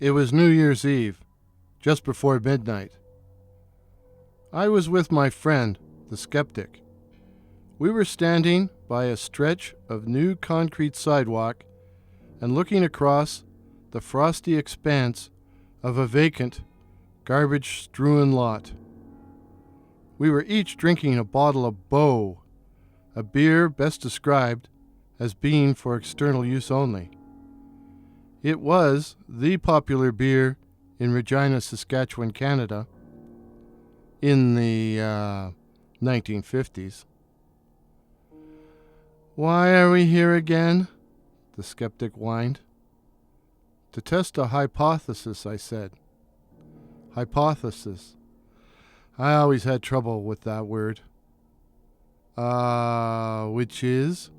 It was New Year's Eve, just before midnight. I was with my friend, the skeptic. We were standing by a stretch of new concrete sidewalk and looking across the frosty expanse of a vacant, garbage-strewn lot. We were each drinking a bottle of Bow, a beer best described as being for external use only. It was the popular beer in Regina, Saskatchewan, Canada in the 1950s. "Why are we here again?" the skeptic whined. "To test a hypothesis," I said. Hypothesis. I always had trouble with that word. Which is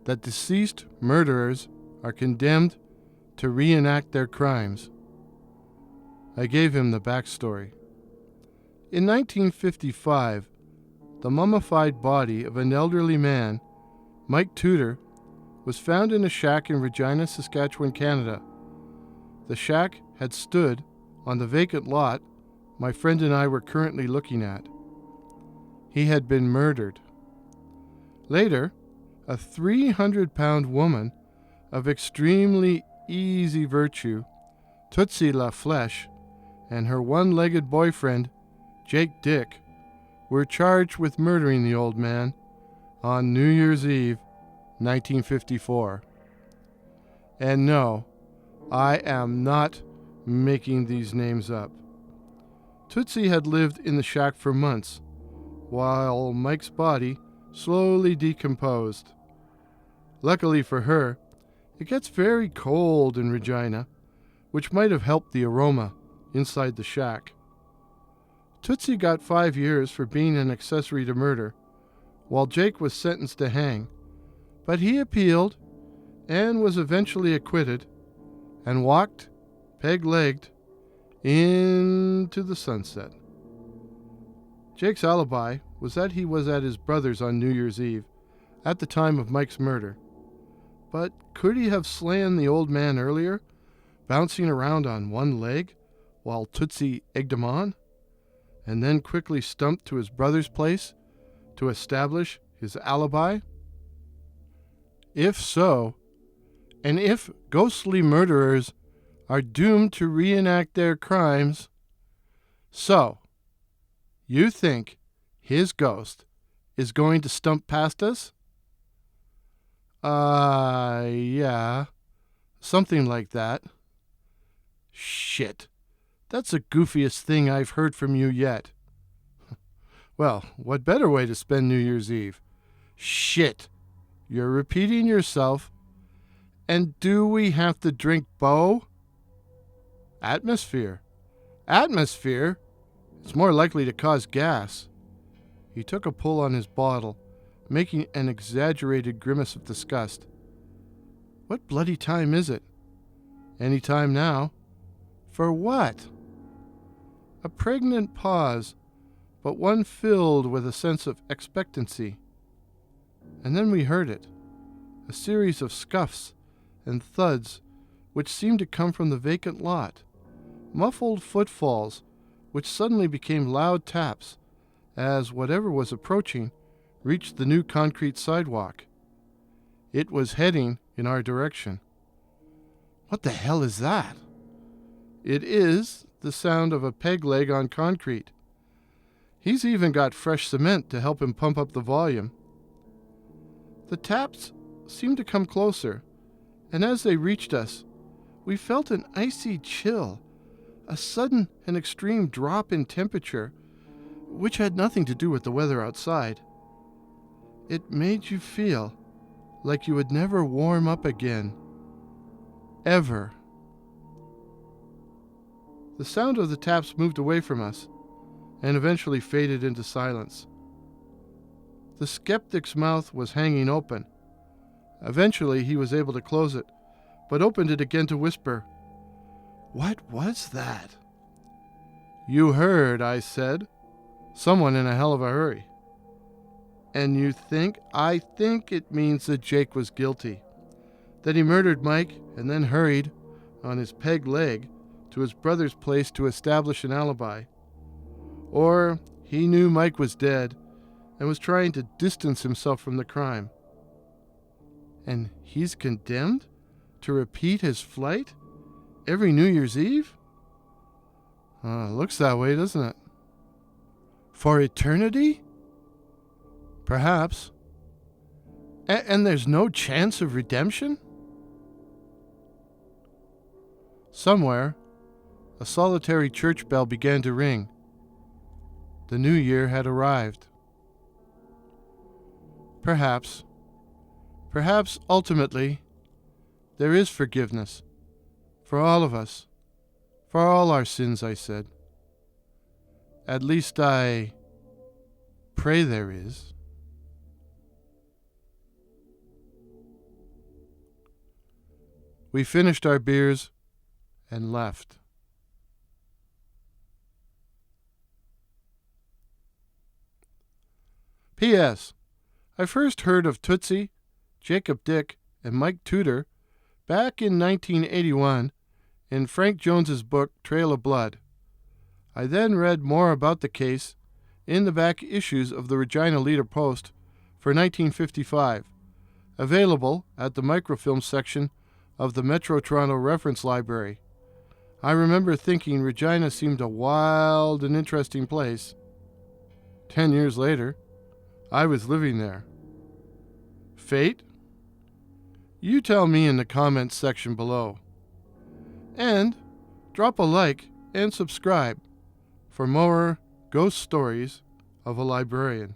that deceased murderers are condemned to reenact their crimes. I gave him the backstory. In 1955, the mummified body of an elderly man, Mike Tudor, was found in a shack in Regina, Saskatchewan, Canada. The shack had stood on the vacant lot my friend and I were currently looking at. He had been murdered. Later, a 300-pound woman of extremely easy virtue, Tootsie La Flèche, and her one-legged boyfriend, Jake Dick, were charged with murdering the old man on New Year's Eve, 1954. And no, I am not making these names up. Tootsie had lived in the shack for months, while Mike's body slowly decomposed. Luckily for her, it gets very cold in Regina, which might have helped the aroma inside the shack. Tootsie got 5 years for being an accessory to murder, while Jake was sentenced to hang, but he appealed and was eventually acquitted and walked, peg-legged, into the sunset. Jake's alibi was that he was at his brother's on New Year's Eve, at the time of Mike's murder. But could he have slain the old man earlier, bouncing around on one leg while Tootsie egged him on, and then quickly stumped to his brother's place to establish his alibi? If so, and if ghostly murderers are doomed to reenact their crimes, so you think his ghost is going to stump past us? Yeah, something like that. Shit, that's the goofiest thing I've heard from you yet. Well, what better way to spend New Year's Eve? Shit, you're repeating yourself. And do we have to drink Bow? Atmosphere. Atmosphere? It's more likely to cause gas. He took a pull on his bottle, making an exaggerated grimace of disgust. What bloody time is it? Any time now. For what? A pregnant pause, but one filled with a sense of expectancy. And then we heard it, a series of scuffs and thuds which seemed to come from the vacant lot, muffled footfalls which suddenly became loud taps as whatever was approaching reached the new concrete sidewalk. It was heading in our direction. What the hell is that? It is the sound of a peg leg on concrete. He's even got fresh cement to help him pump up the volume. The taps seemed to come closer, and as they reached us, we felt an icy chill, a sudden and extreme drop in temperature, which had nothing to do with the weather outside. It made you feel like you would never warm up again. Ever. The sound of the taps moved away from us and eventually faded into silence. The skeptic's mouth was hanging open. Eventually he was able to close it, but opened it again to whisper, "What was that?" "You heard," I said. "Someone in a hell of a hurry." "And you think?" "I think it means that Jake was guilty, that he murdered Mike and then hurried on his peg leg to his brother's place to establish an alibi. Or he knew Mike was dead and was trying to distance himself from the crime. And he's condemned to repeat his flight every New Year's Eve? Looks that way, doesn't it? For eternity? Perhaps. And there's no chance of redemption? Somewhere, a solitary church bell began to ring. The new year had arrived. Perhaps ultimately, there is forgiveness for all of us, for all our sins, I said. At least I pray there is. We finished our beers and left. P.S. I first heard of Tootsie, Jacob Dick, and Mike Tudor back in 1981 in Frank Jones's book Trail of Blood. I then read more about the case in the back issues of the Regina Leader-Post for 1955, available at the microfilm section of the Metro Toronto Reference Library. I remember thinking Regina seemed a wild and interesting place. 10 years later, I was living there. Fate? You tell me in the comments section below. And drop a like and subscribe for more ghost stories of a librarian.